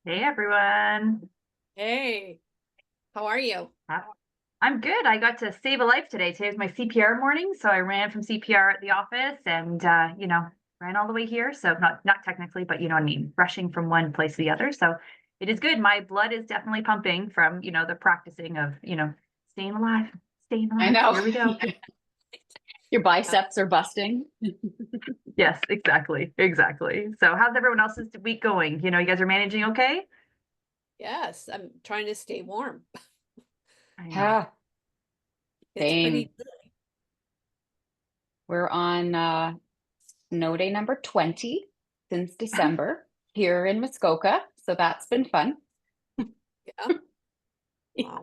Hey everyone. Hey, how are you? Uh, I'm good. I got to save a life today. Today was my CPR morning, so I ran from CPR at the office and ran all the way here. So not technically, but you know what I mean, rushing from one place to the other. So it is good. My blood is definitely pumping from, the practicing of, staying alive, staying I alive. know. Here we go. Your Yeah. biceps are busting. Yes, exactly. Exactly. So how's everyone else's week going? You guys are managing okay? Yes, I'm trying to stay warm. I know. Yeah, It's same. pretty good. We're on snow day number 20 since December here in Muskoka. So that's been fun. Yeah. Wow.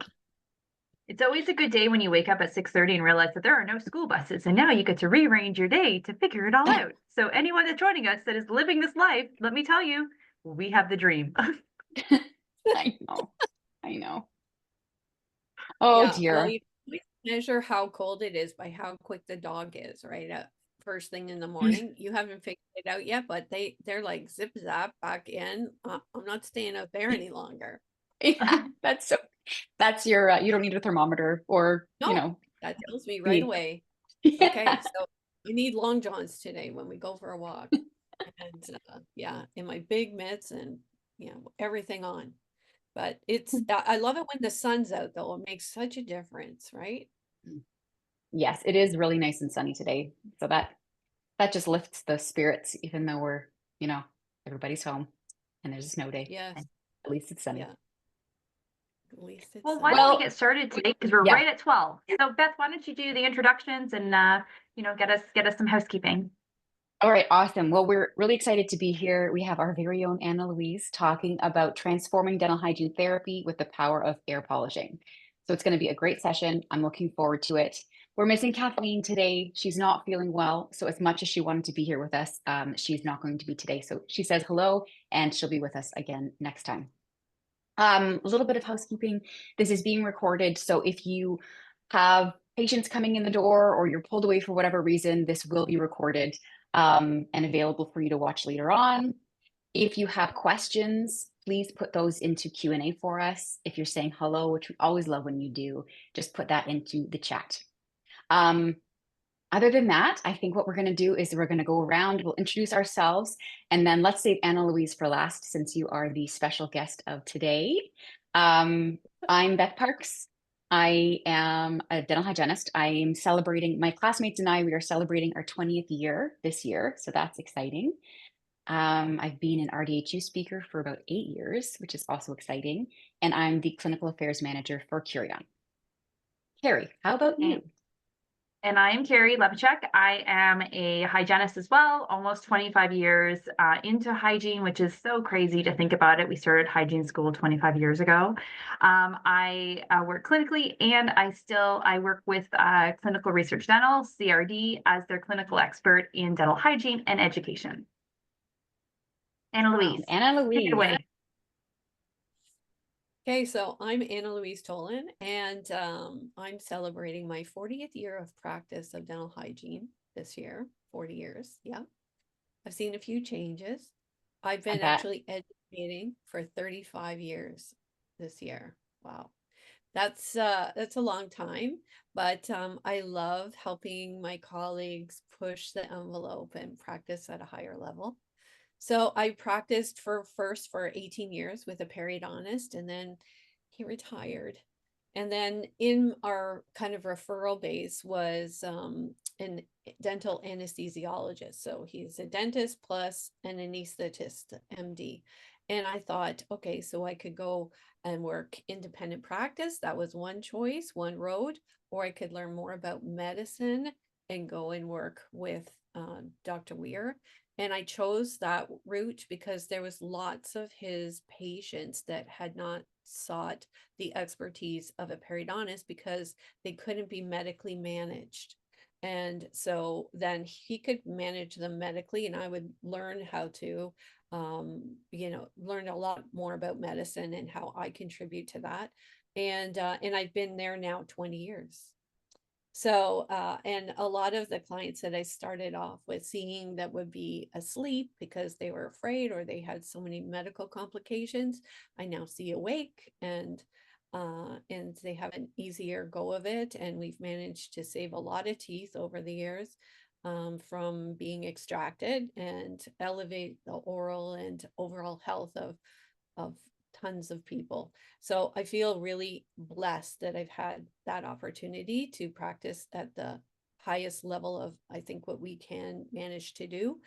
It's always a good day when you wake up at 6:30 and realize that there are no school buses, and now you get to rearrange your day to figure it all out. So anyone that's joining us that is living this life, let me tell you, we have the dream. I know. I know. Oh Yeah. Well, dear. you always measure how cold it is by how quick the dog is, right? First thing in the morning. You haven't figured it out yet, but they're like zip zap back in. I'm not staying out there any longer. Yeah, that's your you don't need a thermometer or, No, that tells me right the away. Okay, yeah. so we need long johns today when we go for a walk. And yeah, in my big mitts and everything on. But I love it when the sun's out though. It makes such a difference, right? Yes, it is really nice and sunny today. So that just lifts the spirits, even though you know, everybody's home and there's a snow day. Yes. At least it's sunny. Yeah. At least it's Well, why don't sunny. we Well, get started today? Because we're yeah. right at 12. So Beth, why don't you do the introductions and get us some housekeeping. All right, awesome. Well, we're really excited to be here. We have our very own Anna Louise talking about transforming dental hygiene therapy with the power of air polishing. So it's going to be a great session. I'm looking forward to it. We're missing Kathleen today. She's not feeling well. So as much as she wanted to be here with us, she's not going to be today. So she says hello and she'll be with us again next time. A little bit of housekeeping. This is being recorded. So if you have patients coming in the door or you're pulled away for whatever reason, this will be recorded and available for you to watch later on. If you have questions, please put those into Q&A for us. If you're saying hello, which we always love when you do, just put that into the chat. Um, Other than that, I think what we're going to do is we're going to go around, we'll introduce ourselves, and then let's save Anna Louise for last since you are the special guest of today. Um, I'm Beth Parks. I am a dental hygienist. I am celebrating, my classmates and I, we are celebrating our 20th year this year, so that's exciting. I've been an RDH speaker for about 8 years, which is also exciting, and I'm the clinical affairs manager for Curion. Carrie, how about And, you? and I am Carrie Lepichek. I am a hygienist as well, almost 25 years into hygiene, which is so crazy to think about it. We started hygiene school 25 years ago. I work clinically, and I work with Clinical Research Dental, CRD, as their clinical expert in dental hygiene and education. Anna Wow. Louise, Anna take it Louise. away. Okay, so I'm Louise Tolan, and I'm celebrating my 40th year of practice of dental hygiene this year. 40 years, yeah. I've seen a few changes. I've I been bet. actually educating for 35 years this year. Wow. That's a long time, but I love helping my colleagues push the envelope and practice at a higher level. So I practiced for 18 years with a periodontist, and then he retired. And then in our kind of referral base was an dental anesthesiologist. So he's a dentist plus an anesthetist, MD. And I thought, okay, so I could go and work independent practice. That was one choice, one road, or I could learn more about medicine and go and work with Dr. Weir. And I chose that route because there was lots of his patients that had not sought the expertise of a periodontist because they couldn't be medically managed. And so then he could manage them medically, and I would learn how to, learn a lot more about medicine and how I contribute to that. And I've been there now 20 years. So, and a lot of the clients that I started off with seeing that would be asleep because they were afraid or they had so many medical complications, I now see awake and they have an easier go of it. And we've managed to save a lot of teeth over the years from being extracted and elevate the oral and overall health of tons of people. So I feel really blessed that I've had that opportunity to practice at the highest level of, I think, what we can manage to do.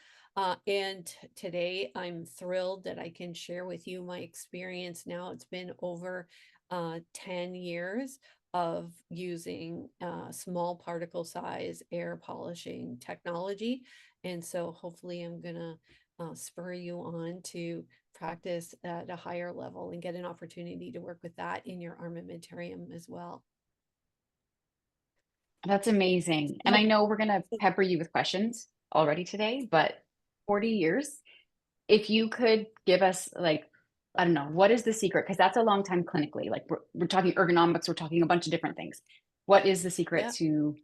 And today I'm thrilled that I can share with you my experience now. It's been over 10 years of using small particle size air polishing technology. And so hopefully I'm going to spur you on to practice at a higher level and get an opportunity to work with that in your armamentarium as well. That's amazing. And I know we're going to pepper you with questions already today, but 40 years, if you could give us like, I don't know, what is the secret? Because that's a long time clinically. Like we're talking ergonomics, we're talking a bunch of different things. What is the secret to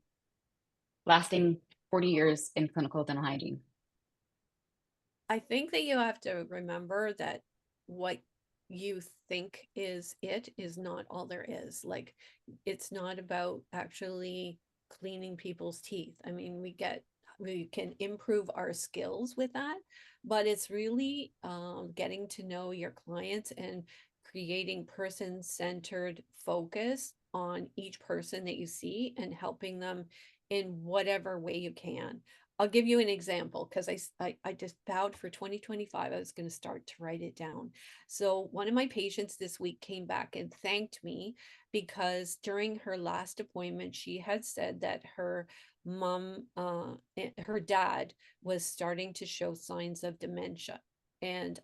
lasting 40 years in clinical dental hygiene? I think that you have to remember that what you think is it is not all there is. Like, it's not about actually cleaning people's teeth. I mean, we can improve our skills with that, but it's really getting to know your clients and creating person-centered focus on each person that you see and helping them in whatever way you can. I'll give you an example because I just vowed for 2025 I was going to start to write it down. So one of my patients this week came back and thanked me because during her last appointment she had said that her her dad was starting to show signs of dementia. And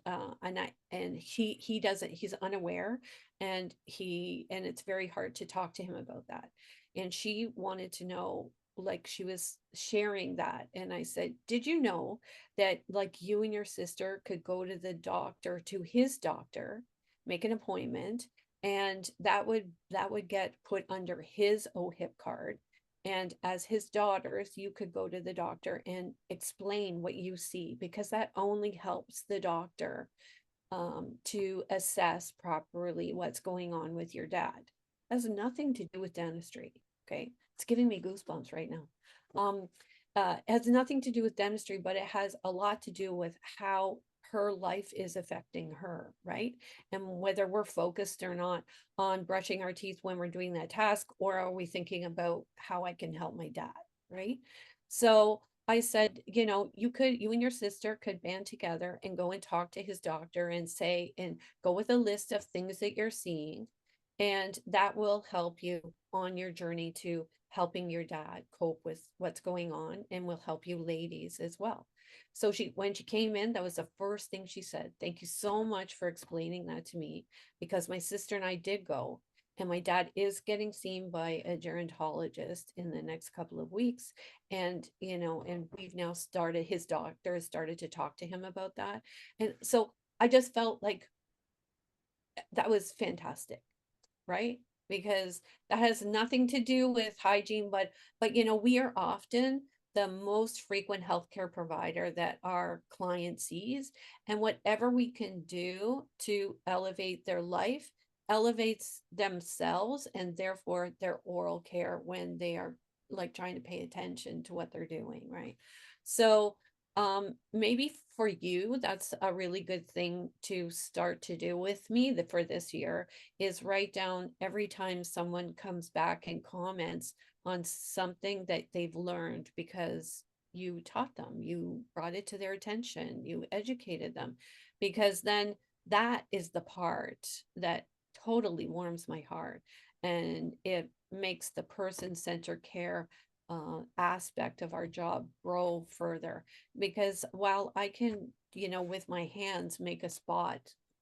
he doesn't, he's unaware, and it's very hard to talk to him about that. And she wanted to know, like, she was sharing that, and I said, did you know that, like, you and your sister could go to the doctor, to his doctor, make an appointment, and that would get put under his OHIP card, and as his daughters you could go to the doctor and explain what you see, because that only helps the doctor to assess properly what's going on with your dad. It has nothing to do with dentistry. Okay, it's giving me goosebumps right now. It has nothing to do with dentistry, but it has a lot to do with how her life is affecting her, right? And whether we're focused or not on brushing our teeth when we're doing that task, or are we thinking about how I can help my dad, right? So I said, you know, you and your sister could band together and go and talk to his doctor and say, and go with a list of things that you're seeing. And that will help you on your journey to helping your dad cope with what's going on, and will help you ladies as well. So when she came in, that was the first thing she said. Thank you so much for explaining that to me, because my sister and I did go, and my dad is getting seen by a gerontologist in the next couple of weeks. And, you know, and we've now started, his doctor has started to talk to him about that. And so I just felt like that was fantastic, right? Because that has nothing to do with hygiene, but you know, we are often the most frequent healthcare provider that our client sees, and whatever we can do to elevate their life elevates themselves, and therefore their oral care when they are, like, trying to pay attention to what they're doing, right? So maybe for you that's a really good thing to start to do with me for this year, is write down every time someone comes back and comments on something that they've learned because you taught them, you brought it to their attention, you educated them, because then that is the part that totally warms my heart, and it makes the person-centered care aspect of our job grow further. Because while I can, you know, with my hands make a spot,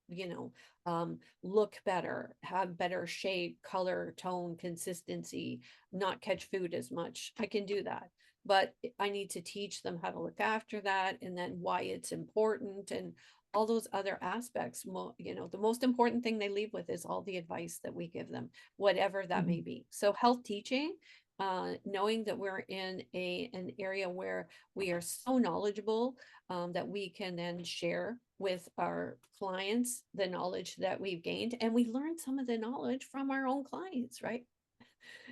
you know, look better, have better shape, color, tone, consistency, not catch food as much, I can do that. But I need to teach them how to look after that, and then why it's important, and all those other aspects. You know, the most important thing they leave with is all the advice that we give them, whatever that may be. So health teaching knowing that we're in an area where we are so knowledgeable, that we can then share with our clients the knowledge that we've gained, and we learn some of the knowledge from our own clients, right?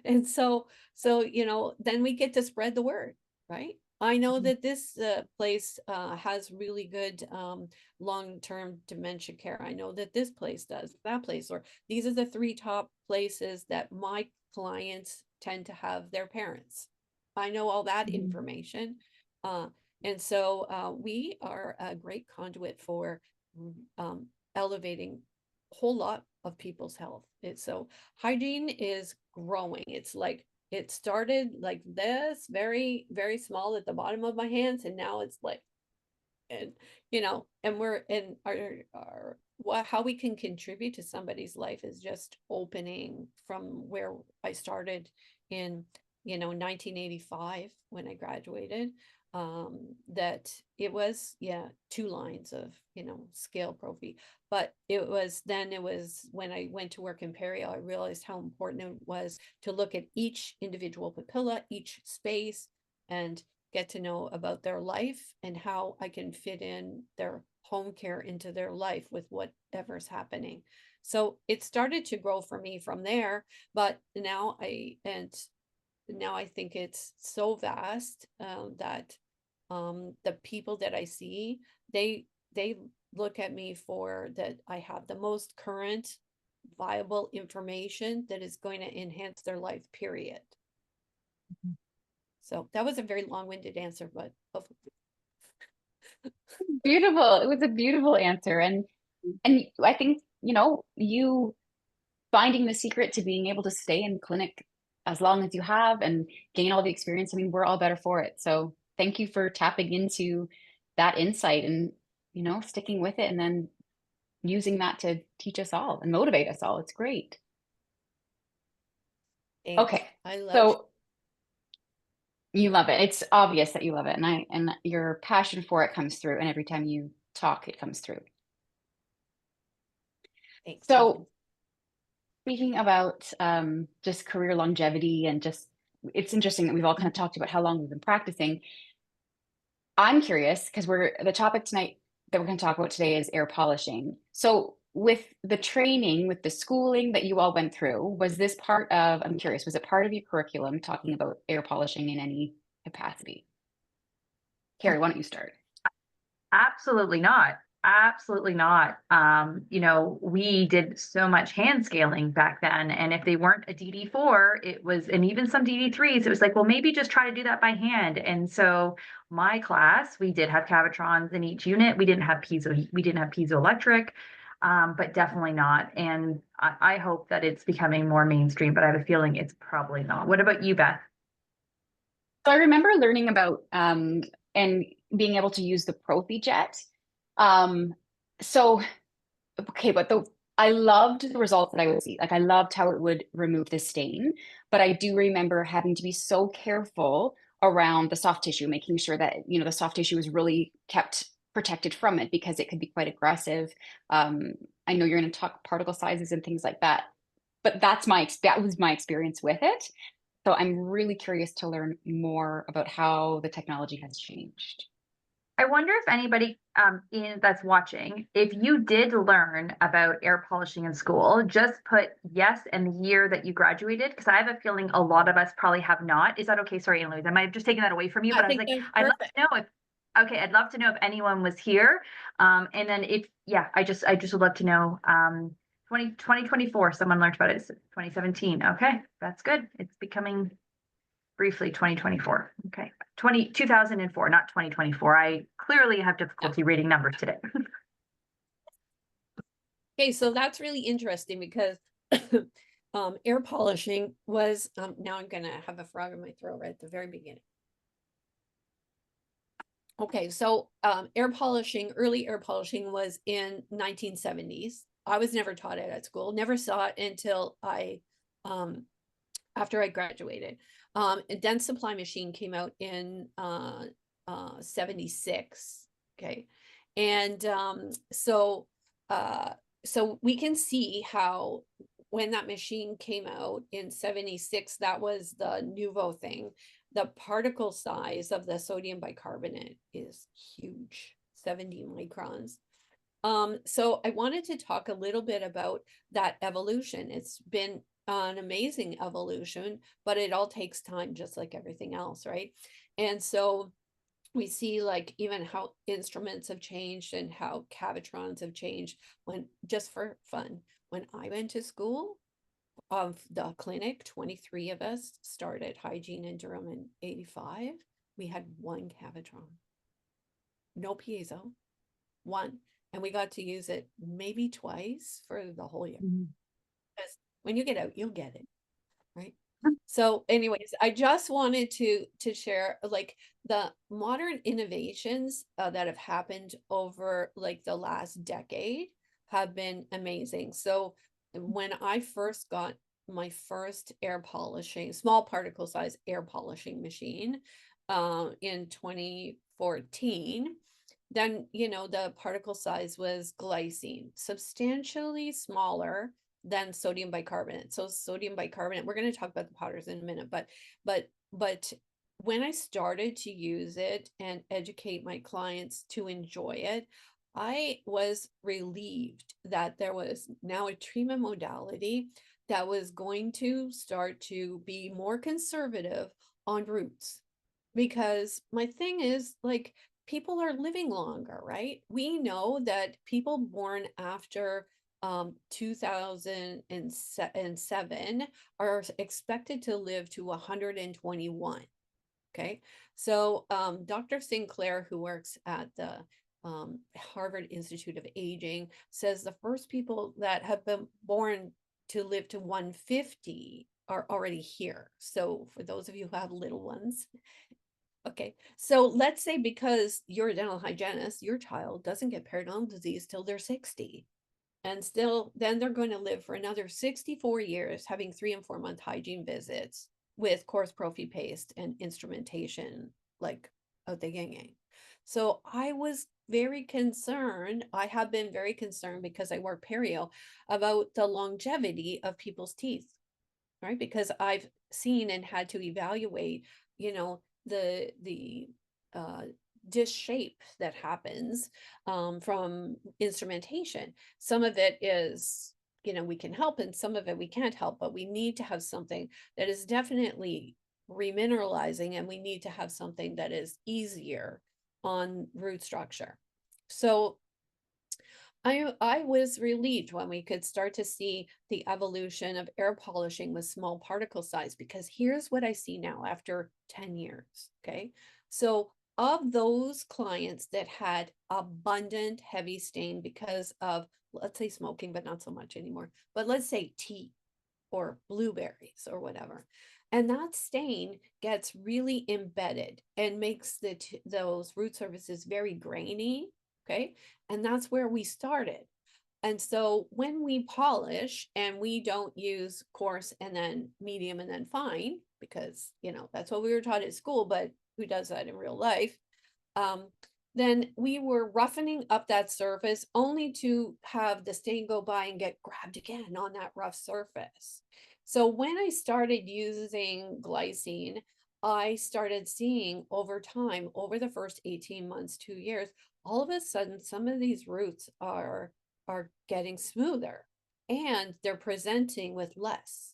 And so, then we get to spread the word, right? I know that this place has really good long-term dementia care. I know that this place does, that place, or these are the 3 top places that my clients tend to have their parents. I know all that information. And so we are a great conduit for elevating a whole lot of people's health. So hygiene is growing. It's like, it started like this, very, very small at the bottom of my hands, and now it's like, and and we're in our how we can contribute to somebody's life is just opening from where I started in 1985 when I graduated. That it was 2 lines of scale prophy, but it was when I went to work in perio, I realized how important it was to look at each individual papilla, each space, and get to know about their life and how I can fit in their home care into their life with whatever's happening. So it started to grow for me from there, but now I think it's so vast that the people that I see, they look at me for that I have the most current viable information that is going to enhance their life, period. So that was a very long-winded answer, but hopefully. Beautiful. It was a beautiful answer. And I think, you finding the secret to being able to stay in clinic as long as you have and gain all the experience. I mean, we're all better for it. So thank you for tapping into that insight and, sticking with it and then using that to teach us all and motivate us all. It's great. Thanks. Okay. I love So you love it. It's obvious that you love it. And your passion for it comes through. And every time you talk, it comes through. Thanks. So speaking about just career longevity and it's interesting that we've all kind of talked about how long we've been practicing. I'm curious because the topic tonight that we're going to talk about today is air polishing. So with the training, with the schooling that you all went through, I'm curious, was it part of your curriculum talking about air polishing in any capacity? Carrie, why don't you start? Absolutely not. Absolutely not. We did so much hand scaling back then. And if they weren't a DD4, and even some DD3s, it was like, well, maybe just try to do that by hand. And so my class, we did have Cavitrons in each unit. We didn't have piezoelectric, but definitely not. And I hope that it's becoming more mainstream, but I have a feeling it's probably not. What about you, Beth? So I remember learning about and being able to use the Prophy jet. So okay, but I loved the results that I would see. Like I loved how it would remove the stain, but I do remember having to be so careful around the soft tissue, making sure that the soft tissue was really kept protected from it because it could be quite aggressive. I know you're going to talk particle sizes and things like that, but that was my experience with it. So I'm really curious to learn more about how the technology has changed. I wonder if anybody that's watching, if you did learn about air polishing in school, just put yes and the year that you graduated, because I have a feeling a lot of us probably have not. Is that okay? Sorry, Louise, I might have just taken that away from you, but I was like, I'd love to know I'd love to know if anyone was here. And then I just would love to know. 2024, someone learned about it. It's 2017. Okay, that's good. It's becoming briefly 2024. Okay. 2004, not 2024. I clearly have difficulty reading numbers today. Okay, so that's really interesting because air polishing was, now I'm going to have a frog in my throat right at the very beginning. Okay, so early air polishing was in 1970s. I was never taught it at school, never saw it until after I graduated. A dense supply machine came out in 76. Okay. And so we can see how when that machine came out in 76, that was the nouveau thing. The particle size of the sodium bicarbonate is huge, 70 microns. So I wanted to talk a little bit about that evolution. It's been an amazing evolution, but it all takes time, just like everything else, right? And so we see like even how instruments have changed and how cavitrons have changed. When, just for fun, when I went to school, of the clinic, 23 of us started hygiene in Durham in 85. We had one cavitron, no piezo, one. And we got to use it maybe twice for the whole year. Because when you get out, you'll get it, right? So anyways, I just wanted to share like the modern innovations that have happened over like the last decade have been amazing. So when I first got my first air polishing, small particle size air polishing machine in 2014, then, you know, the particle size was glycine, substantially smaller than sodium bicarbonate. So sodium bicarbonate, we're going to talk about the powders in a minute, but when I started to use it and educate my clients to enjoy it, I was relieved that there was now a treatment modality that was going to start to be more conservative on roots. Because my thing is, like, people are living longer, right? We know that people born after 2007 are expected to live to 121. Okay, so Dr. Sinclair, who works at the Harvard Institute of Aging, says the first people that have been born to live to 150 are already here. So for those of you who have little ones, okay, so let's say because you're a dental hygienist, your child doesn't get periodontal disease till they're 60. And still, then they're going to live for another 64 years, having 3 and 4 month hygiene visits with coarse prophy paste and instrumentation, like out the yang. So I was very concerned. I have been very concerned because I work perio about the longevity of people's teeth, right? Because I've seen and had to evaluate, you know, the dish shape that happens from instrumentation. Some of it is, you know, we can help, and some of it we can't help, but we need to have something that is definitely remineralizing, and we need to have something that is easier on root structure. So I was relieved when we could start to see the evolution of air polishing with small particle size, because here's what I see now after 10 years, okay? So of those clients that had abundant heavy stain because of, let's say, smoking, but not so much anymore, but let's say tea or blueberries or whatever, and that stain gets really embedded and makes those root surfaces very grainy, okay? And that's where we started. And so when we polish and we don't use coarse and then medium and then fine, because, you know, that's what we were taught at school, but who does that in real life? Then we were roughening up that surface only to have the stain go by and get grabbed again on that rough surface. So when I started using glycine, I started seeing over time, over the first 18 months, 2 years, all of a sudden, some of these roots are getting smoother and they're presenting with less.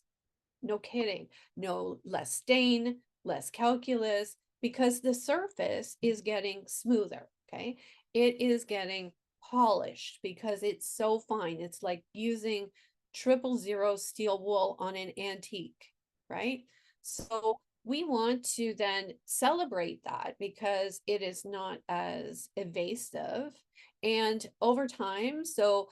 No kidding. No less stain, less calculus, because the surface is getting smoother, okay? It is getting polished because it's so fine. It's like using 000 steel wool on an antique, right? So we want to then celebrate that because it is not as evasive. And over time, so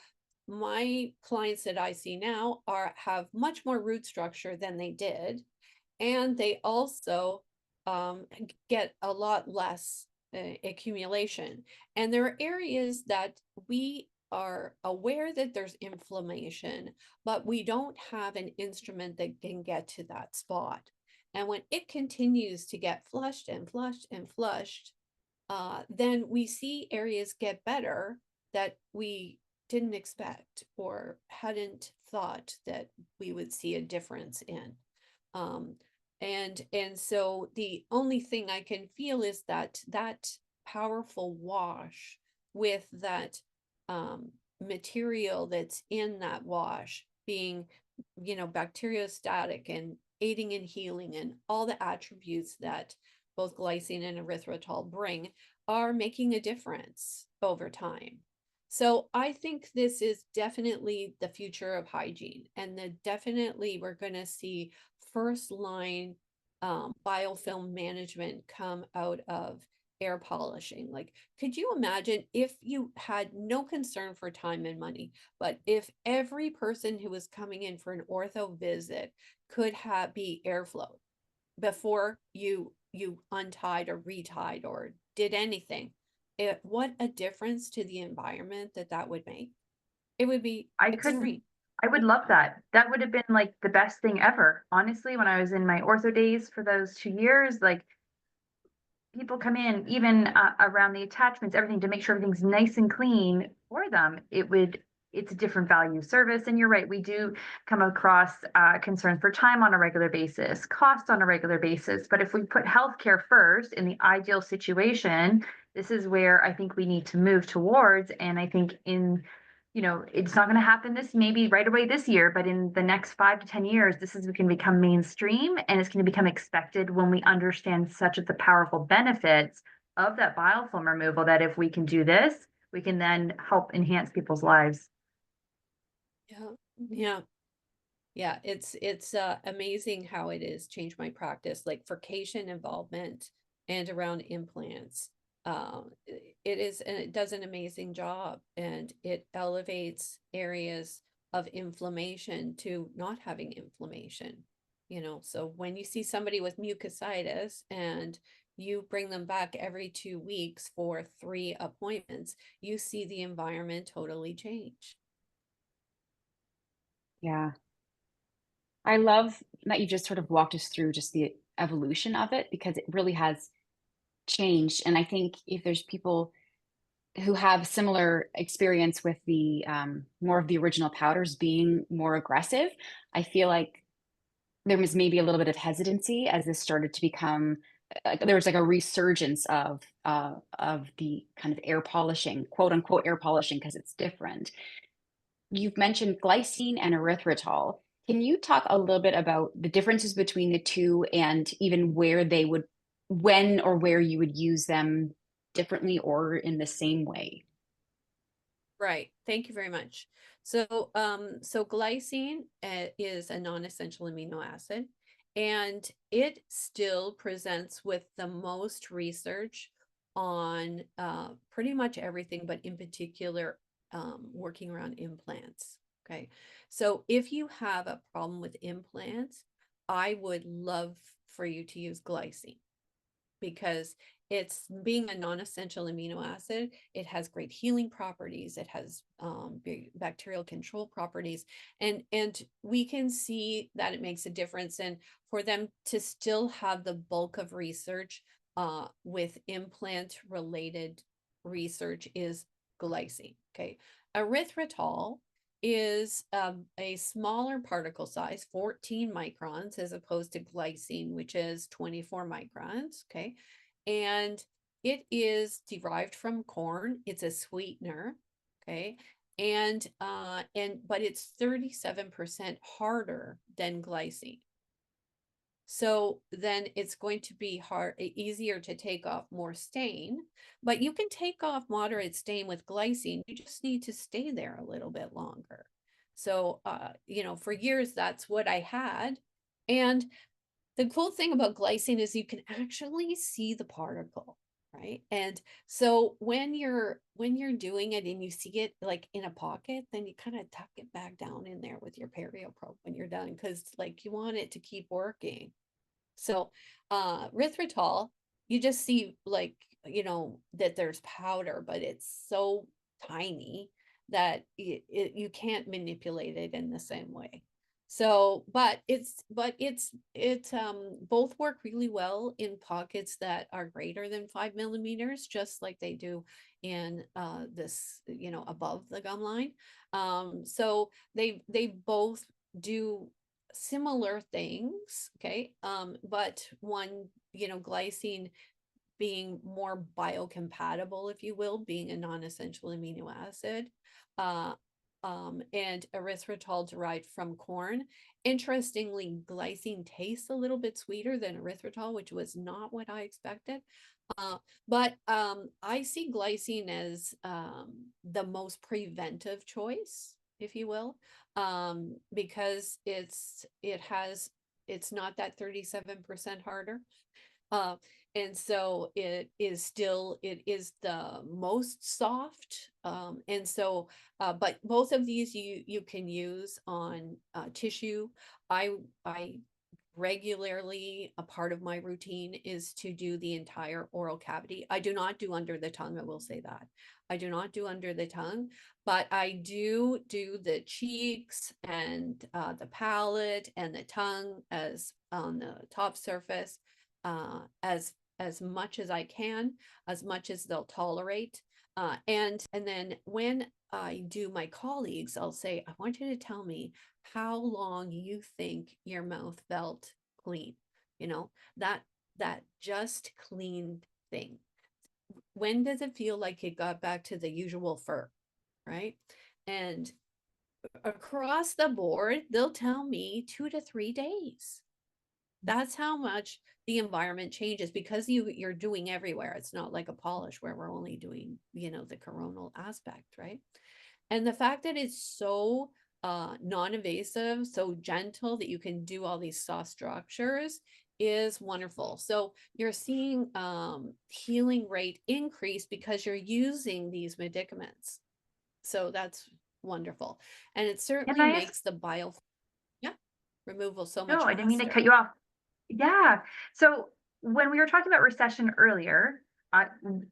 my clients that I see now have much more root structure than they did. And they also get a lot less accumulation. And there are areas that we are aware that there's inflammation, but we don't have an instrument that can get to that spot. And when it continues to get flushed and flushed and flushed, then we see areas get better that we didn't expect or hadn't thought that we would see a difference in. And so the only thing I can feel is that powerful wash with that material that's in that wash being, bacteriostatic and aiding in healing, and all the attributes that both glycine and erythritol bring are making a difference over time. So I think this is definitely the future of hygiene, and definitely we're going to see first line biofilm management come out of air polishing. Like, could you imagine if you had no concern for time and money, but if every person who was coming in for an ortho visit could be airflow before you untied or retied or did anything? What a difference to the environment that would make. It would be extreme. I would love that. That would have been like the best thing ever. Honestly, when I was in my ortho days for those 2 years, like people come in, even around the attachments, everything to make sure everything's nice and clean for them. It's a different value service. And you're right, we do come across concerns for time on a regular basis, cost on a regular basis. But if we put healthcare first in the ideal situation, this is where I think we need to move towards. And I think it's not going to happen this maybe right away this year, but in the next 5 to 10 years, this is going to become mainstream, and it's going to become expected when we understand such of the powerful benefits of that biofilm removal, that if we can do this, we can then help enhance people's lives. Yeah. It's amazing how it has changed my practice, like furcation involvement and around implants. It does an amazing job, and it elevates areas of inflammation to not having inflammation. So when you see somebody with mucositis and you bring them back every 2 weeks for 3 appointments, you see the environment totally change. Yeah. I love that you just sort of walked us through just the evolution of it, because it really has changed. And I think if there's people who have similar experience with the more of the original powders being more aggressive, I feel like there was maybe a little bit of hesitancy as this started to become there was like a resurgence of the kind of air polishing, quote unquote air polishing, because it's different. You've mentioned glycine and erythritol. Can you talk a little bit about the differences between the two, and even when or where you would use them differently or in the same way? Right. Thank you very much. So, glycine is a non-essential amino acid, and it still presents with the most research on pretty much everything, but in particular, working around implants. Okay. So if you have a problem with implants, I would love for you to use glycine, because it's being a non-essential amino acid. It has great healing properties. It has bacterial control properties, and we can see that it makes a difference. And for them to still have the bulk of research with implant related research is glycine. Okay, erythritol is a smaller particle size, 14 microns, as opposed to glycine, which is 24 microns. Okay. And it is derived from corn. It's a sweetener. Okay. But it's 37% harder than glycine. So then it's going to be easier to take off more stain, but you can take off moderate stain with glycine. You just need to stay there a little bit longer. So, for years, that's what I had. And the cool thing about glycine is you can actually see the particle, right? And so when you're doing it and you see it like in a pocket, then you kind of tuck it back down in there with your perioprobe when you're done, because like you want it to keep working. So erythritol, you just see like, that there's powder, but it's so tiny that you can't manipulate it in the same way. So, but it both work really well in pockets that are greater than 5 millimeters, just like they do in this, above the gum line. So they both do similar things, okay? But one, glycine being more biocompatible, if you will, being a non-essential amino acid, uh, and erythritol derived from corn. Interestingly, glycine tastes a little bit sweeter than erythritol, which was not what I expected. But I see glycine as the most preventive choice, if you will, because it's not that 37% harder. Uh, and so it is the most soft. And so, but both of these you can use on tissue. I regularly, a part of my routine is to do the entire oral cavity. I do not do under the tongue. I will say that I do not do under the tongue, but I do the cheeks and the palate and the tongue as on the top surface, as much as I can, as much as they'll tolerate. And then when I do my colleagues, I'll say, I want you to tell me how long you think your mouth felt clean, that just clean thing. When does it feel like it got back to the usual fur, right? And across the board, they'll tell me 2 to 3 days. That's how much the environment changes, because you're doing everywhere. It's not like a polish where we're only doing, the coronal aspect, right? And the fact that it's so non-invasive, so gentle, that you can do all these soft structures is wonderful. So you're seeing healing rate increase because you're using these medicaments. So that's wonderful. And it Can certainly I ask? makes the removal so No, much I didn't mean to faster. cut you off. Yeah. So when we were talking about recession earlier,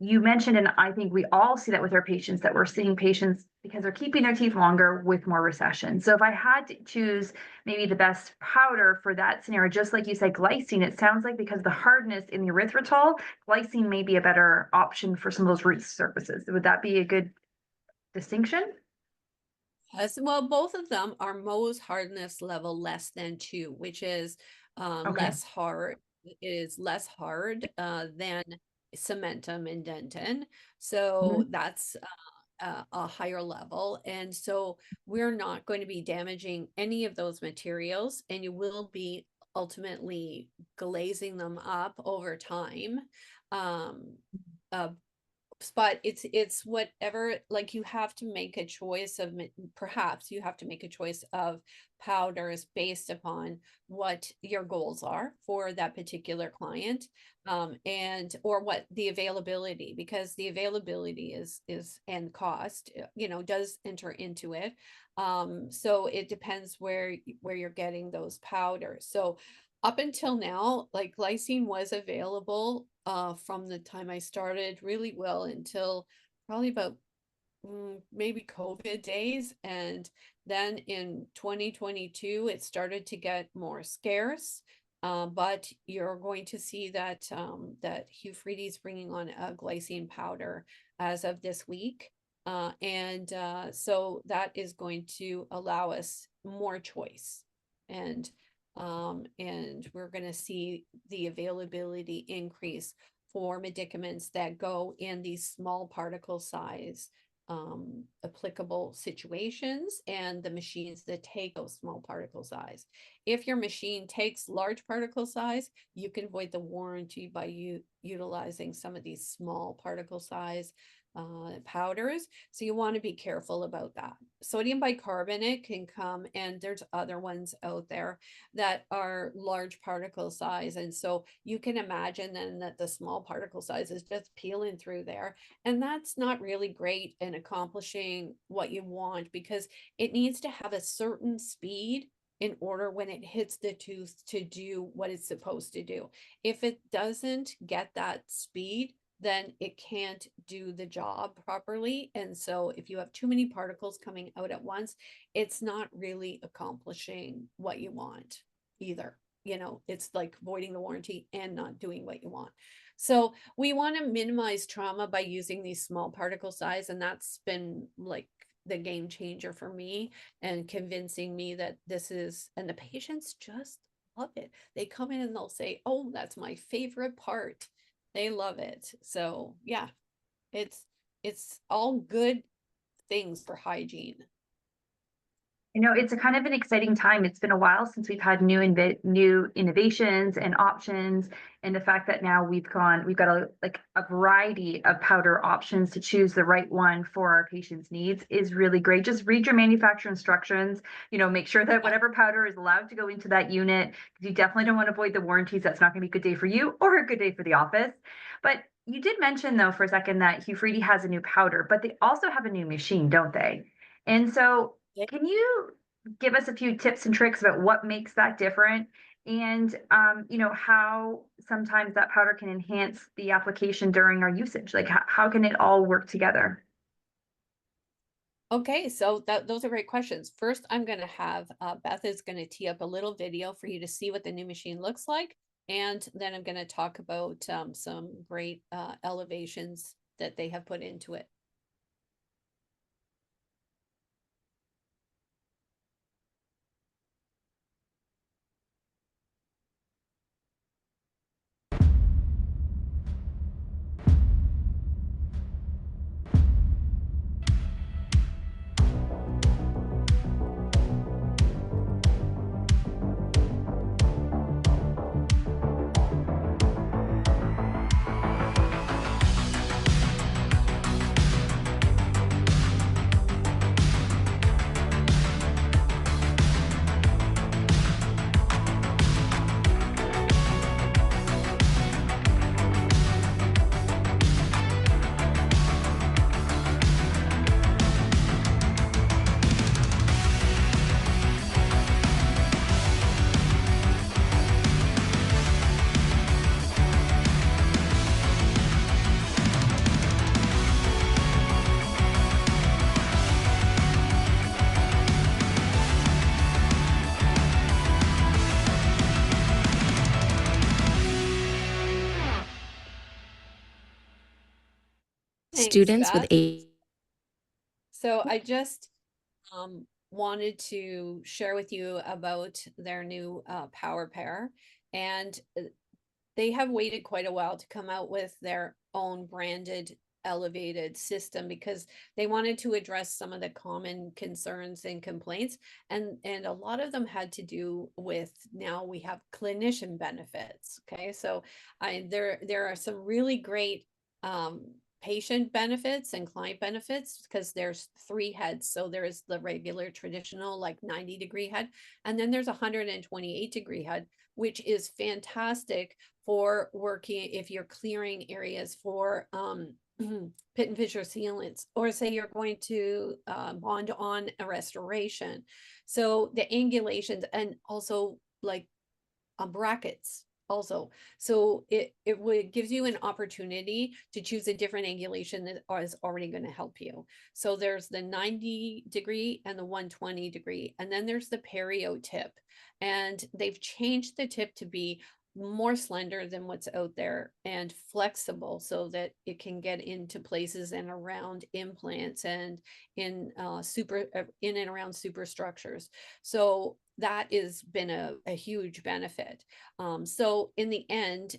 you mentioned, and I think we all see that with our patients, that we're seeing patients because they're keeping their teeth longer with more recession. So if I had to choose maybe the best powder for that scenario, just like you said, glycine, it sounds like because of the hardness in the erythritol, glycine may be a better option for some of those root surfaces. Would that be a good distinction? Yes, well, both of them are Mohs hardness level less than 2, which is Okay. less hard. It is less hard than cementum and dentin. So Mhm. that's a higher level. And so we're not going to be damaging any of those materials, and you will be ultimately glazing them up over time. Um, uh, but it's whatever, like, you have to make a choice of perhaps you have to make a choice of powders based upon what your goals are for that particular client, and or what the availability, because the availability is and cost, does enter into it. So it depends where you're getting those powders. So up until now, like, glycine was available from the time I started really well until probably about maybe COVID days. And then in 2022, it started to get more scarce. But you're going to see that Hugh Freedy is bringing on a glycine powder as of this week. And so that is going to allow us more choice. And we're going to see the availability increase for medicaments that go in these small particle size applicable situations, and the machines that take those small particle size. If your machine takes large particle size, you can void the warranty by utilizing some of these small particle size powders. So you want to be careful about that. Sodium bicarbonate can come, and there's other ones out there that are large particle size. And so you can imagine then that the small particle size is just peeling through there. And that's not really great in accomplishing what you want, because it needs to have a certain speed in order when it hits the tooth to do what it's supposed to do. If it doesn't get that speed, then it can't do the job properly. And so if you have too many particles coming out at once, it's not really accomplishing what you want either. You know, it's like voiding the warranty and not doing what you want. So we want to minimize trauma by using these small particle size. And that's been like the game changer for me, and convincing me that this is, and the patients just love it. They come in and they'll say, oh, that's my favorite part. They love it. So yeah, it's all good things for hygiene. You know, it's a kind of an exciting time. It's been a while since we've had new innovations and options, and the fact that now we've got a variety of powder options to choose the right one for our patients' needs is really great. Just read your manufacturer instructions. You know, make sure that whatever powder is allowed to go into that unit, because you definitely don't want to void the warranties. That's not going to be a good day for you or a good day for the office. But you did mention though for a second that Hufredi has a new powder, but they also have a new machine, don't they? And so can you give us a few tips and tricks about what makes that different? And you know, how sometimes that powder can enhance the application during our usage? Like how can it all work together? Okay, so those are great questions. First, I'm going to have Beth is going to tee up a little video for you to see what the new machine looks like. And then I'm going to talk about some great elevations that they have put into it. Thanks, Students with Beth. So I just wanted to share with you about their new power pair, and they have waited quite a while to come out with their own branded elevated system because they wanted to address some of the common concerns and complaints, and a lot of them had to do with, now we have clinician benefits. Okay, so there are some really great patient benefits and client benefits, because there's three heads. So there's the regular traditional like 90-degree head, and then there's a 128-degree head, which is fantastic for working if you're clearing areas for pit and fissure sealants, or say you're going to bond on a restoration. So the angulations, and also like brackets also. So it gives you an opportunity to choose a different angulation that is already going to help you. So there's the 90-degree and the 120-degree, and then there's the perio tip, and they've changed the tip to be more slender than what's out there and flexible, so that it can get into places and around implants and in in and around superstructures. So that has been a huge benefit. So in the end,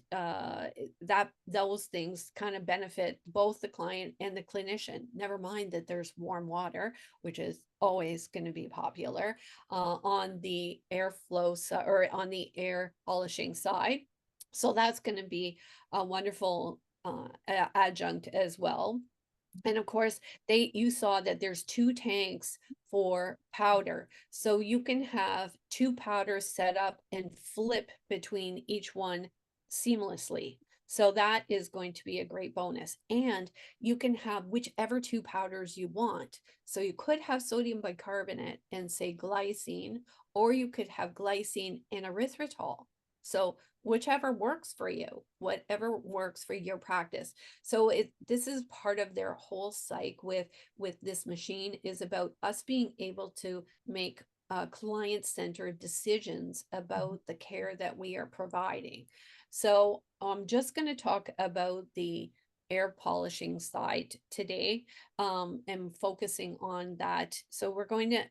those things kind of benefit both the client and the clinician. Never mind that there's warm water, which is always going to be popular on the airflow or on the air polishing side. So that's going to be a wonderful adjunct as well. And of course, you saw that there's 2 tanks for powder. So you can have 2 powders set up and flip between each one seamlessly. So that is going to be a great bonus. And you can have whichever 2 powders you want. So you could have sodium bicarbonate and say glycine, or you could have glycine and erythritol. So whichever works for you, whatever works for your practice. So this is part of their whole psych with this machine, is about us being able to make client-centered decisions about the care that we are providing. So I'm just going to talk about the air polishing side today, and focusing on that. So we're going to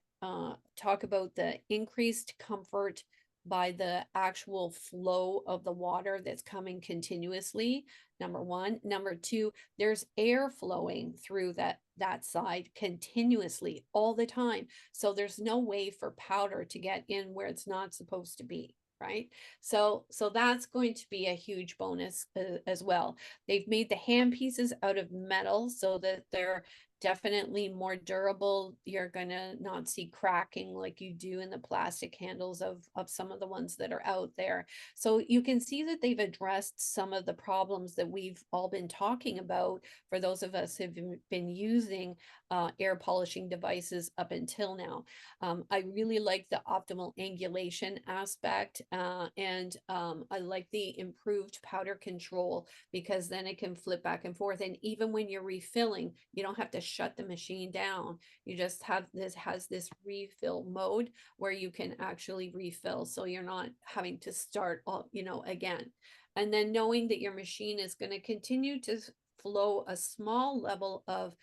talk about the increased comfort by the actual flow of the water that's coming continuously, number one. Number two, there's air flowing through that side continuously all the time. So there's no way for powder to get in where it's not supposed to be, right? So that's going to be a huge bonus as well. They've made the hand pieces out of metal so that they're definitely more durable. You're gonna not see cracking like you do in the plastic handles of some of the ones that are out there. So you can see that they've addressed some of the problems that we've all been talking about for those of us who've been using air polishing devices up until now. I really like the optimal angulation aspect, and I like the improved powder control, because then it can flip back and forth. And even when you're refilling, you don't have to shut the machine down. You just have this refill mode where you can actually refill. So you're not having to start all, again. And then knowing that your machine is going to continue to flow a small level of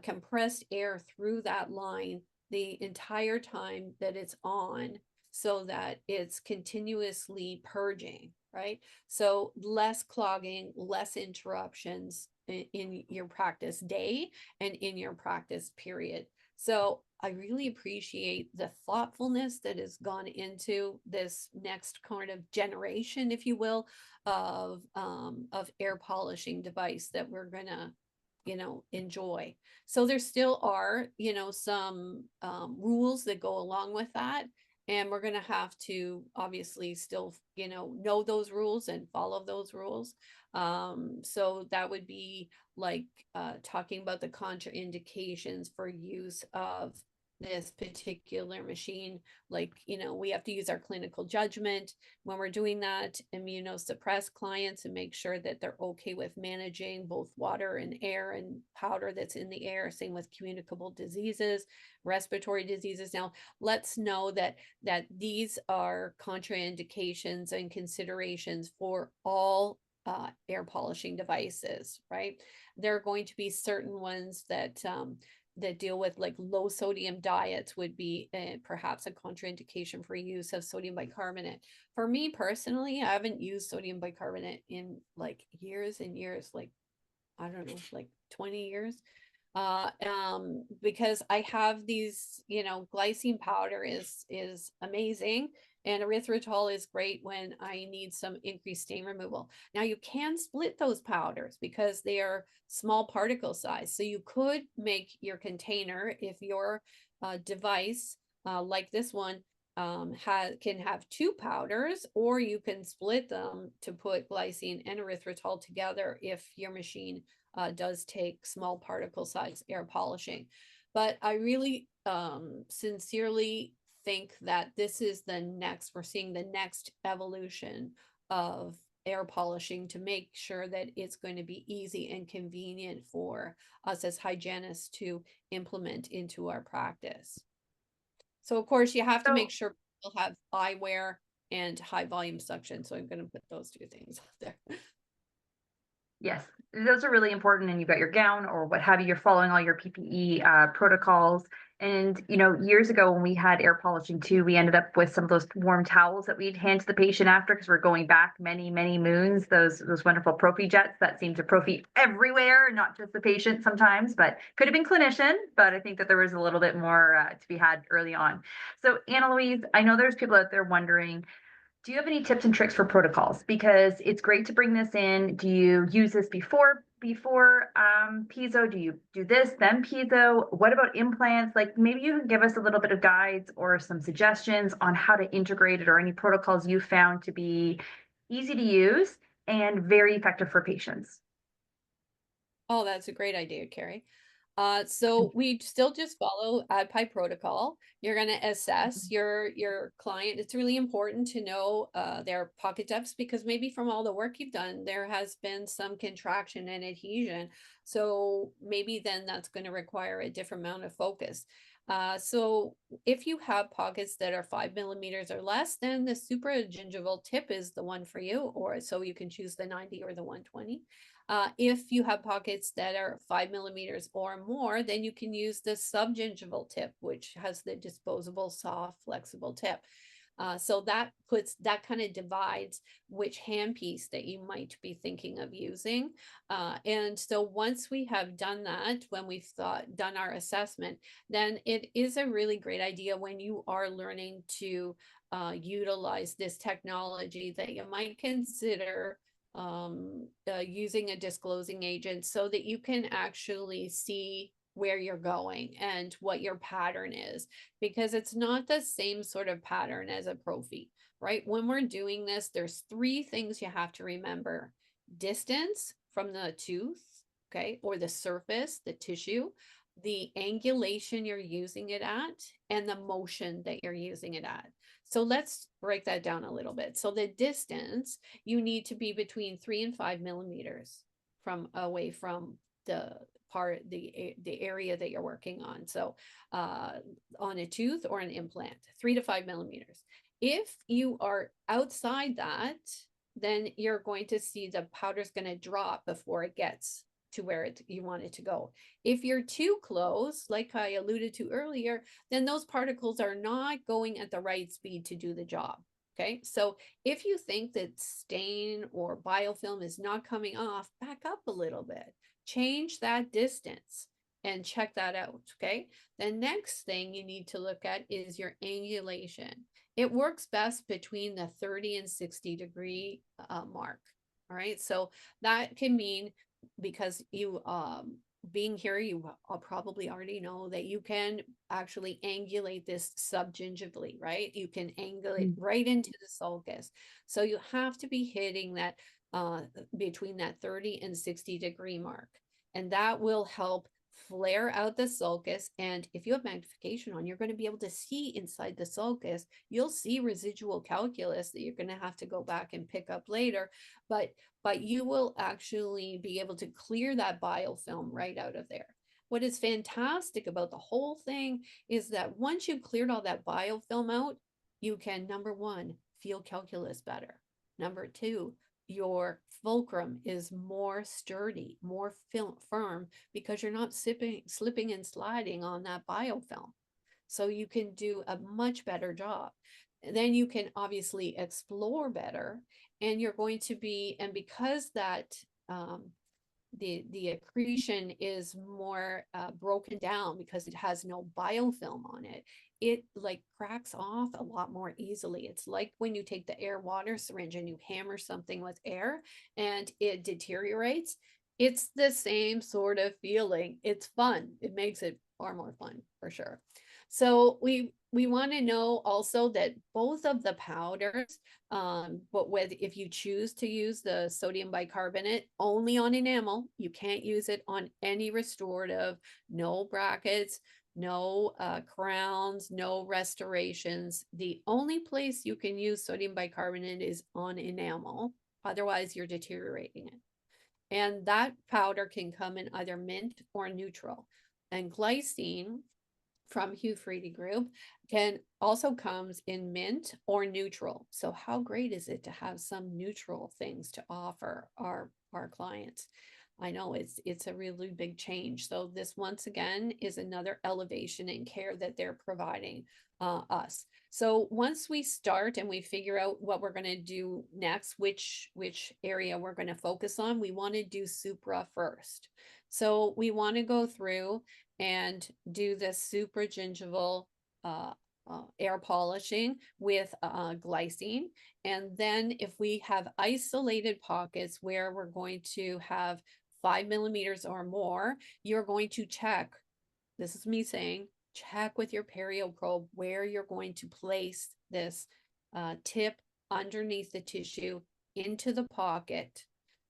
compressed air through that line the entire time that it's on, so that it's continuously purging, right? So less clogging, less interruptions in your practice day and in your practice period. So I really appreciate the thoughtfulness that has gone into this next kind of generation, if you will, of air polishing device that we're gonna enjoy. So there still are, some rules that go along with that. And we're going to have to obviously still, know those rules and follow those rules. So that would be like talking about the contraindications for use of this particular machine. Like, we have to use our clinical judgment when we're doing that, immunosuppressed clients, and make sure that they're okay with managing both water and air and powder that's in the air. Same with communicable diseases, respiratory diseases. Now, let's know that these are contraindications and considerations for all air polishing devices, right? There are going to be certain ones that deal with, like, low sodium diets would be perhaps a contraindication for use of sodium bicarbonate. For me personally, I haven't used sodium bicarbonate in like years and years, like, I don't know, like 20 years. Because I have these, glycine powder is amazing, and erythritol is great when I need some increased stain removal. Now you can split those powders because they are small particle size. So you could make your container, if your device like this one can have two powders, or you can split them to put glycine and erythritol together if your machine does take small particle size air polishing. But I really sincerely think that this is we're seeing the next evolution of air polishing, to make sure that it's going to be easy and convenient for us as hygienists to implement into our practice. So of course you have to make sure people have eyewear and high volume suction. So I'm going to put those two things out there. Yes, those are really important. And you've got your gown or what have you, you're following all your PPE protocols. And, years ago when we had air polishing too, we ended up with some of those warm towels that we'd hand to the patient after, because we're going back many, many moons, those wonderful prophy jets that seem to prophy everywhere, not just the patient sometimes, but could have been clinician. But I think that there was a little bit more to be had early on. So Anna Louise, I know there's people out there wondering, do you have any tips and tricks for protocols? Because it's great to bring this in. Do you use this before piezo? Do you do this, then piezo? What about implants? Like, maybe you can give us a little bit of guides or some suggestions on how to integrate it, or any protocols you found to be easy to use and very effective for patients. Oh, that's a great idea, Carrie. So we still just follow AdPi protocol. You're going to assess your client. It's really important to know their pocket depths, because maybe from all the work you've done, there has been some contraction and adhesion. So maybe then that's going to require a different amount of focus. So if you have pockets that are 5 millimeters or less, then the supragingival tip is the one for you, or so you can choose the 90 or the 120. If you have pockets that are 5 millimeters or more, then you can use the subgingival tip, which has the disposable, soft, flexible tip. So that kind of divides which handpiece that you might be thinking of using. And so once we have done that, when we've done our assessment, then it is a really great idea when you are learning to utilize this technology that you might consider using a disclosing agent, so that you can actually see where you're going and what your pattern is, because it's not the same sort of pattern as a prophy, right? When we're doing this, there's 3 things you have to remember: distance from the tooth, okay, or the surface, the tissue, the angulation you're using it at, and the motion that you're using it at. So let's break that down a little bit. So the distance, you need to be between 3 and 5 millimeters away from the area that you're working on. So on a tooth or an implant, 3 to 5 millimeters. If you are outside that, then you're going to see the powder's going to drop before it gets to where you want it to go. If you're too close, like I alluded to earlier, then those particles are not going at the right speed to do the job. Okay, so if you think that stain or biofilm is not coming off, back up a little bit, change that distance and check that out. Okay, the next thing you need to look at is your angulation. It works best between the 30 and 60 degree mark. All right, so that can mean, because you being here, you probably already know that you can actually angulate this subgingivally, right? You can angulate right into the sulcus. So you have to be hitting that between that 30 and 60 degree mark. And that will help flare out the sulcus. And if you have magnification on, you're going to be able to see inside the sulcus. You'll see residual calculus that you're going to have to go back and pick up later. But you will actually be able to clear that biofilm right out of there. What is fantastic about the whole thing is that once you've cleared all that biofilm out, you can, number 1, feel calculus better. Number 2, your fulcrum is more sturdy, more firm, because you're not slipping and sliding on that biofilm. So you can do a much better job. Then you can obviously explore better, and you're going to be, and because that the accretion is more broken down, because it has no biofilm on it, it like cracks off a lot more easily. It's like when you take the air water syringe and you hammer something with air and it deteriorates. It's the same sort of feeling. It's fun. It makes it far more fun, for sure. So we want to know also that both of the powders, but if you choose to use the sodium bicarbonate only on enamel, you can't use it on any restorative, no brackets, no crowns, no restorations. The only place you can use sodium bicarbonate is on enamel. Otherwise, you're deteriorating it. And that powder can come in either mint or neutral. And glycine from Hugh Freedy Group also comes in mint or neutral. So how great is it to have some neutral things to offer our clients? I know it's a really big change. So this, once again, is another elevation in care that they're providing us. So once we start and we figure out what we're going to do next, which area we're going to focus on, we want to do supra first. So we want to go through and do the supragingival air polishing with glycine. And then if we have isolated pockets where we're going to have 5 millimeters or more, you're going to check, this is me saying, check with your perio probe where you're going to place this tip underneath the tissue into the pocket.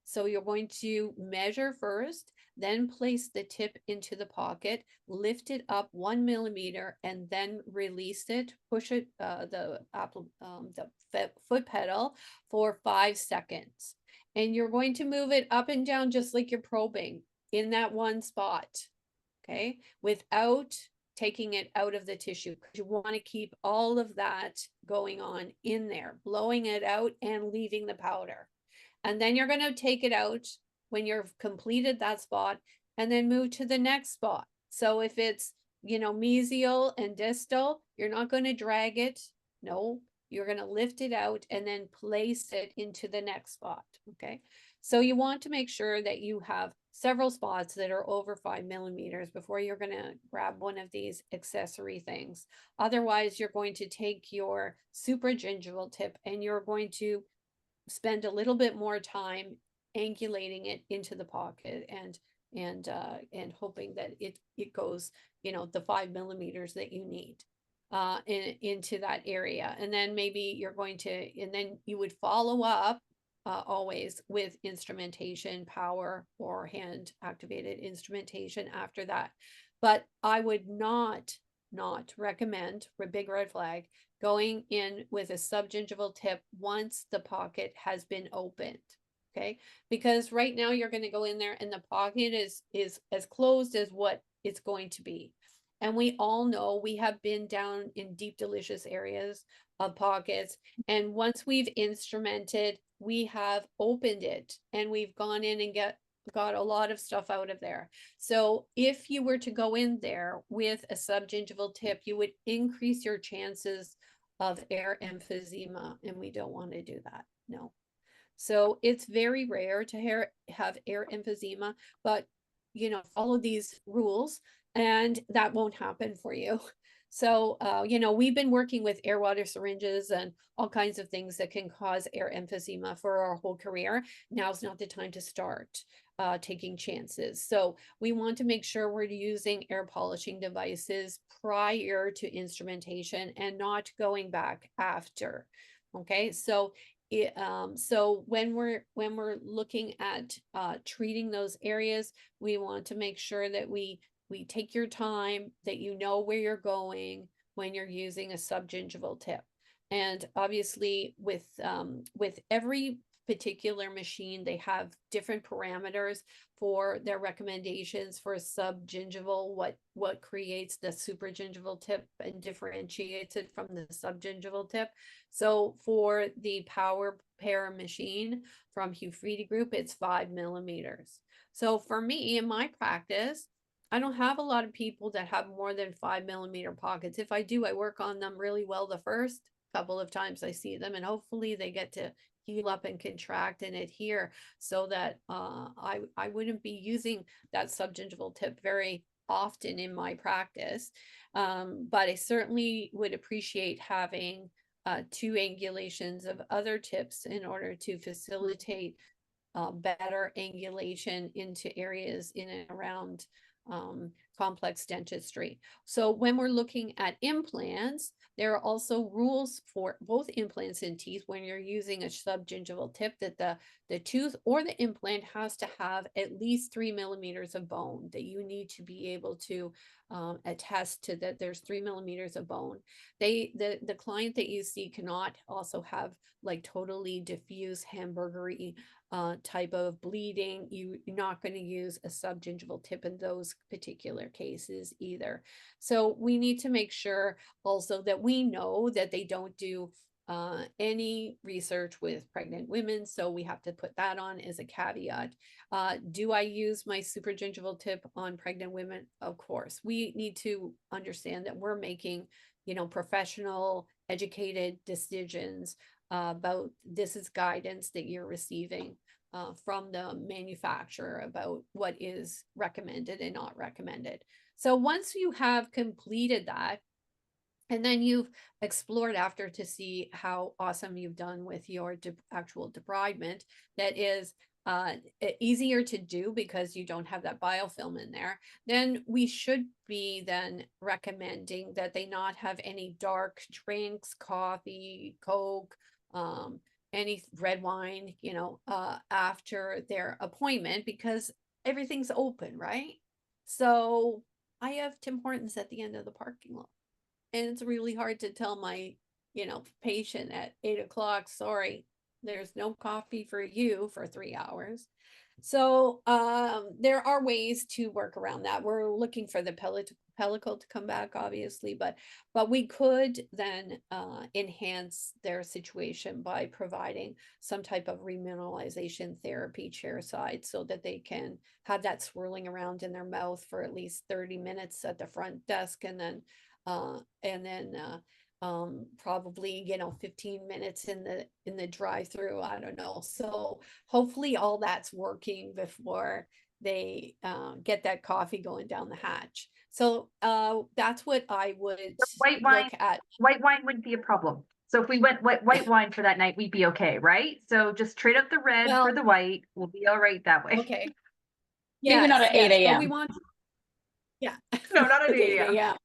So you're going to measure first, then place the tip into the pocket, lift it up 1 millimeter, and then release it, push it, the foot pedal for 5 seconds. And you're going to move it up and down just like you're probing in that one spot, okay, without taking it out of the tissue, because you want to keep all of that going on in there, blowing it out and leaving the powder. And then you're going to take it out when you've completed that spot and then move to the next spot. So if it's, you know, mesial and distal, you're not going to drag it. No, you're going to lift it out and then place it into the next spot. Okay. So you want to make sure that you have several spots that are over 5 millimeters before you're going to grab one of these accessory things. Otherwise, you're going to take your supragingival tip and you're going to spend a little bit more time angulating it into the pocket and hoping that it goes, you know, the 5 millimeters that you need into that area. And then maybe you're going to, and then you would follow up always with instrumentation, power or hand activated instrumentation after that. But I would not recommend, for a big red flag, going in with a subgingival tip once the pocket has been opened. Okay, because right now you're going to go in there and the pocket is as closed as what it's going to be. And we all know, we have been down in deep, delicious areas of pockets. And once we've instrumented, we have opened it and we've gone in and got a lot of stuff out of there. So if you were to go in there with a subgingival tip, you would increase your chances of air emphysema, and we don't want to do that. No. So it's very rare to have air emphysema, but you know, follow these rules and that won't happen for you. So, you know, we've been working with air water syringes and all kinds of things that can cause air emphysema for our whole career. Now's not the time to start taking chances. So we want to make sure we're using air polishing devices prior to instrumentation and not going back after. Okay, so so when we're looking at treating those areas, we want to make sure that we take your time, that you know where you're going when you're using a subgingival tip. And obviously with every particular machine, they have different parameters for their recommendations for a subgingival, what creates the supragingival tip and differentiates it from the subgingival tip. So for the Power Pair machine from Hygiene Group, it's 5 millimeters. So for me, in my practice, I don't have a lot of people that have more than 5 millimeter pockets. If I do, I work on them really well the first couple of times I see them, and hopefully they get to heal up and contract and adhere so that I wouldn't be using that subgingival tip very often in my practice. But I certainly would appreciate having 2 angulations of other tips in order to facilitate better angulation into areas in and around complex dentistry. So when we're looking at implants, there are also rules for both implants and teeth when you're using a subgingival tip, that the tooth or the implant has to have at least 3 millimeters of bone, that you need to be able to attest to that there's 3 millimeters of bone. The client that you see cannot also have like totally diffuse hamburgery type of bleeding. You're not going to use a subgingival tip in those particular cases either. So we need to make sure also that we know that they don't do any research with pregnant women. So we have to put that on as a caveat. Do I use my supragingival tip on pregnant women? Of course. We need to understand that we're making, you know, professional, educated decisions about this is guidance that you're receiving from the manufacturer about what is recommended and not recommended. So once you have completed that, and then you've explored after to see how awesome you've done with your actual debridement, that is easier to do because you don't have that biofilm in there, then we should be then recommending that they not have any dark drinks, coffee, Coke, any red wine, you know, after their appointment, because everything's open, right? So I have Tim Hortons at the end of the parking lot. And it's really hard to tell my, patient at 8 o'clock, sorry, there's no coffee for you for 3 hours. So there are ways to work around that. We're looking for the pellicle to come back, obviously, but we could then enhance their situation by providing some type of remineralization therapy chairside, so that they can have that swirling around in their mouth for at least 30 minutes at the front desk, and then probably 15 minutes in the drive-through. I don't know. So hopefully all that's working before they get that coffee going down the hatch. So that's what I would White wine, look at. white wine wouldn't be a problem. So if we went white wine for that night, we'd be okay, right? So just trade up the red for Well, the white. We'll be all right that way. okay. Maybe not at 8 But we a.m. want, yeah. No, not at 8 8 a.m. a.m.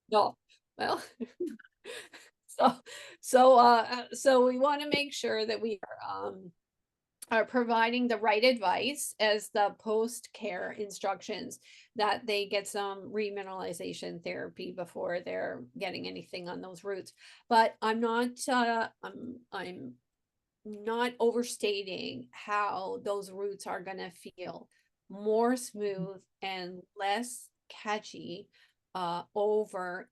No, well, so we want to make sure that we are providing the right advice as the post-care instructions, that they get some remineralization therapy before they're getting anything on those roots. But I'm not overstating how those roots are going to feel more smooth and less catchy over.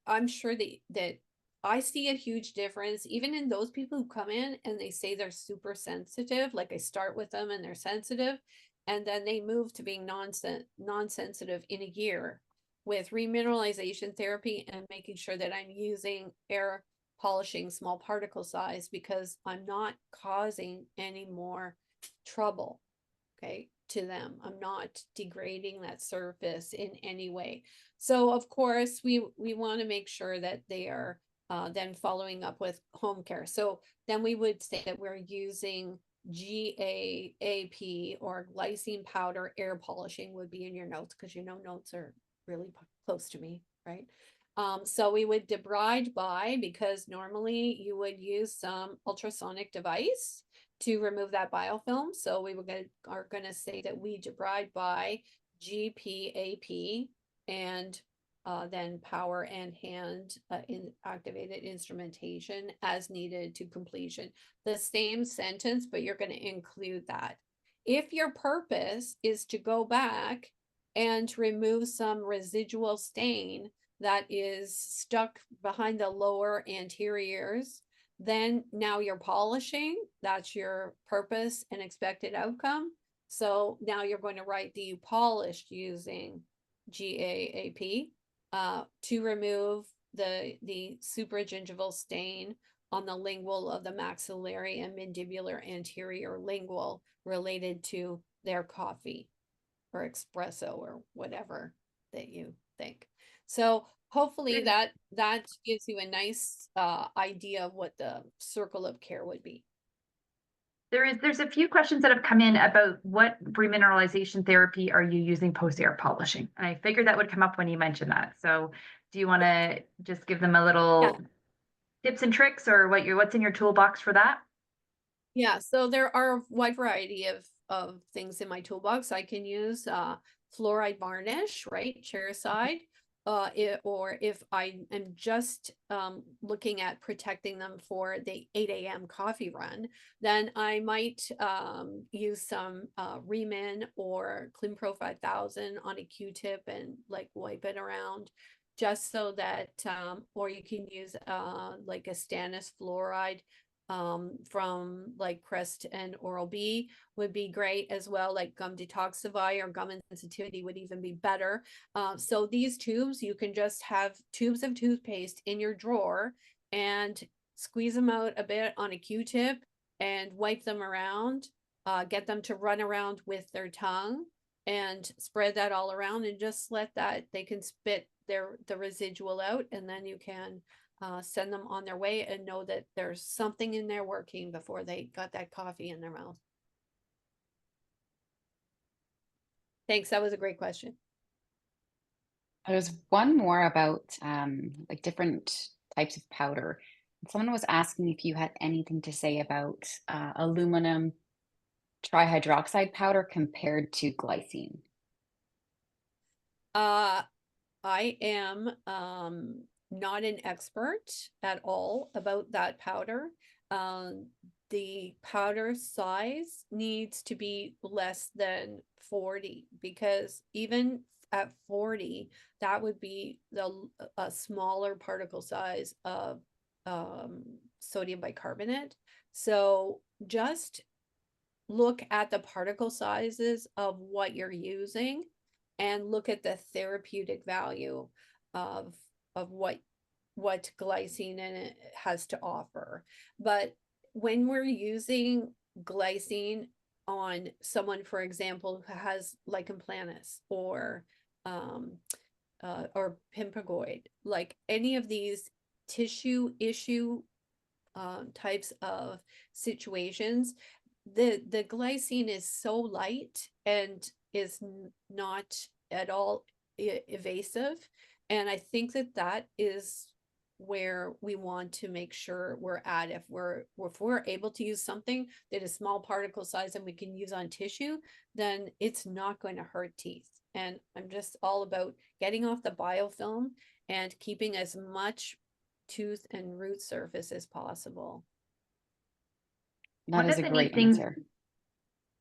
I'm sure that I see a huge difference even in those people who come in and they say they're super sensitive. Like, I start with them and they're sensitive, and then they move to being non-sensitive in a year with remineralization therapy and making sure that I'm using air polishing small particle size, because I'm not causing any more trouble, okay, to them. I'm not degrading that surface in any way. So of course we want to make sure that they are then following up with home care. So then we would say that we're using GAAP or glycine powder air polishing would be in your notes, because notes are really close to me, right? So we would debride by, because normally you would use some ultrasonic device to remove that biofilm. So we are going to say that we debride by GPAP and then power and hand activated instrumentation as needed to completion. The same sentence, but you're going to include that. If your purpose is to go back and remove some residual stain that is stuck behind the lower anteriors, then now you're polishing. That's your purpose and expected outcome. So now you're going to write that you polished using GAAP to remove the supragingival stain on the lingual of the maxillary and mandibular anterior lingual related to their coffee or espresso or whatever that you think. So hopefully that gives you a nice idea of what the circle of care would be. There's a few questions that have come in about what remineralization therapy are you using post-air polishing? And I figured that would come up when you mentioned that. So do you want to just give them a little tips and tricks, or what's in your toolbox for that? Yeah, so there are a wide variety of things in my toolbox. I can use fluoride varnish, right, chairside. Or if I am just looking at protecting them for the 8 a.m. coffee run, then I might use some Remin or Clinpro 5000 on a Q-tip and like wipe it around, just so that, or you can use like a stannous fluoride from like Crest and Oral-B would be great as well. Like gum detoxify or gum sensitivity would even be better. So these tubes, you can just have tubes of toothpaste in your drawer and squeeze them out a bit on a Q-tip and wipe them around, get them to run around with their tongue and spread that all around, and just let that, they can spit the residual out, and then you can send them on their way and know that there's something in there working before they got that coffee in their mouth. Thanks. That was a great question. There's one more about like different types of powder. Someone was asking if you had anything to say about aluminum trihydroxide powder compared to glycine? I am not an expert at all about that powder. The powder size needs to be less than 40 because even at 40, that would be a smaller particle size of sodium bicarbonate. So just look at the particle sizes of what you're using and look at the therapeutic value of what glycine in it has to offer. But when we're using glycine on someone, for example, who has lichen planus or pemphigoid, like any of these tissue issue types of situations, the glycine is so light and is not at all evasive. And I think that is where we want to make sure we're at. If we're able to use something that is small particle size and we can use on tissue, then it's not going to hurt teeth. And I'm just all about getting off the biofilm and keeping as much tooth and root surface as possible. That is a great answer.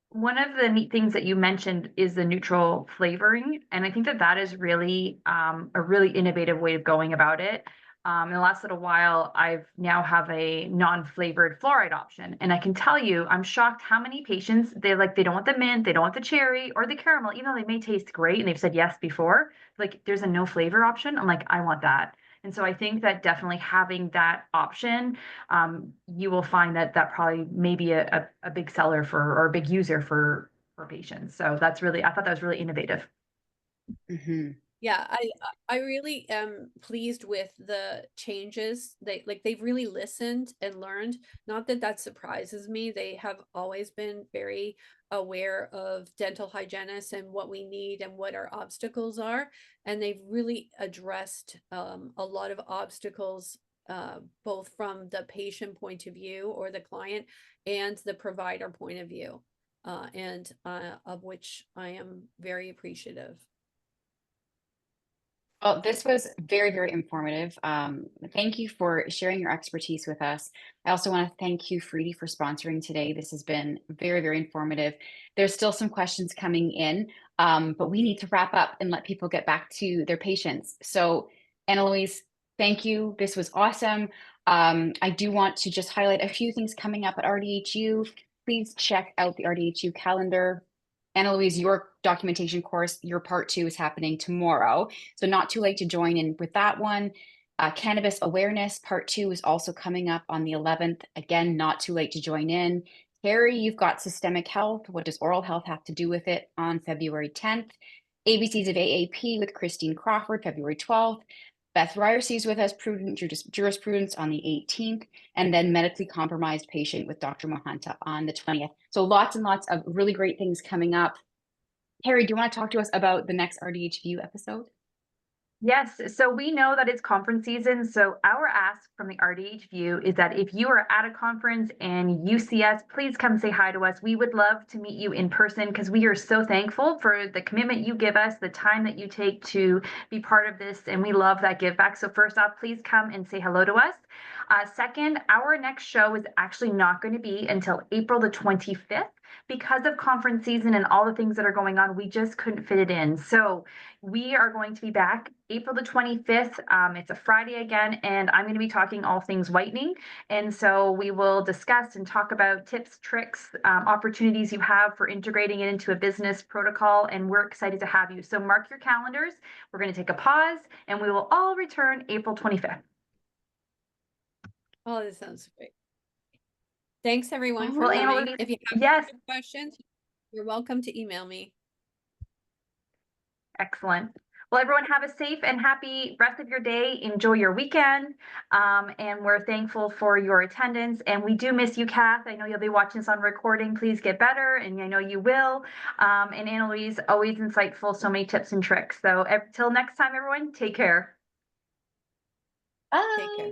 One of the neat things that you mentioned is the neutral flavoring. And I think that is really a really innovative way of going about it. In the last little while, I've now have a non-flavored fluoride option. And I can tell you, I'm shocked how many patients, they don't want the mint, they don't want the cherry or the caramel, even though they may taste great and they've said yes before. Like, there's a no flavor option. I'm like, I want that. And so I think that definitely having that option, you will find that probably may be a big seller or a big user for patients. So I thought that was really innovative. Mm-hmm. Yeah, I really am pleased with the changes. They've really listened and learned. Not that surprises me. They have always been very aware of dental hygienists and what we need and what our obstacles are. And they've really addressed a lot of obstacles, both from the patient point of view or the client and the provider point of view, and of which I am very appreciative. Well, this was very, very informative. Thank you for sharing your expertise with us. I also want to thank you, Freedy, for sponsoring today. This has been very, very informative. There's still some questions coming in, but we need to wrap up and let people get back to their patients. So, Louise, thank you. This was awesome. I do want to just highlight a few things coming up at RDHU. Please check out the RDHU calendar. Louise, your documentation course, your part 2 is happening tomorrow. So not too late to join in with that one. Cannabis awareness part 2 is also coming up on the 11th. Again, not too late to join in. Harry, you've got systemic health. What does oral health have to do with it on February 10th? ABCs of AAP with Christine Crawford, February 12th. Beth Ryerson is with us, prudent jurisprudence on the 18th, and then medically compromised patient with Dr. Mohanta on the 20th. So lots and lots of really great things coming up. Harry, do you want to talk to us about the next RDH View episode? Yes, so we know that it's conference season. So our ask from the RDH View is that if you are at a conference and you see us, please come say hi to us. We would love to meet you in person because we are so thankful for the commitment you give us, the time that you take to be part of this, and we love that give back. So first off, please come and say hello to us. Second, our next show is actually not going to be until April the 25th. Because of conference season and all the things that are going on, we just couldn't fit it in. So we are going to be back April the 25th. It's a Friday again, and I'm going to be talking all things whitening. And so we will discuss and talk about tips, tricks, opportunities you have for integrating it into a business protocol. And we're excited to have you. So mark your calendars. We're going to take a pause, and we will all return April 25th. Oh, this sounds great. Thanks everyone for Well, coming. If you have yes, questions, you're welcome to email me. Excellent. Well, everyone have a safe and happy rest of your day. Enjoy your weekend. And we're thankful for your attendance. And we do miss you, Kath. I know you'll be watching this on recording. Please get better. And I know you will. And Louise, always insightful. So many tips and tricks. So till next time, everyone, take care. Bye. Take care.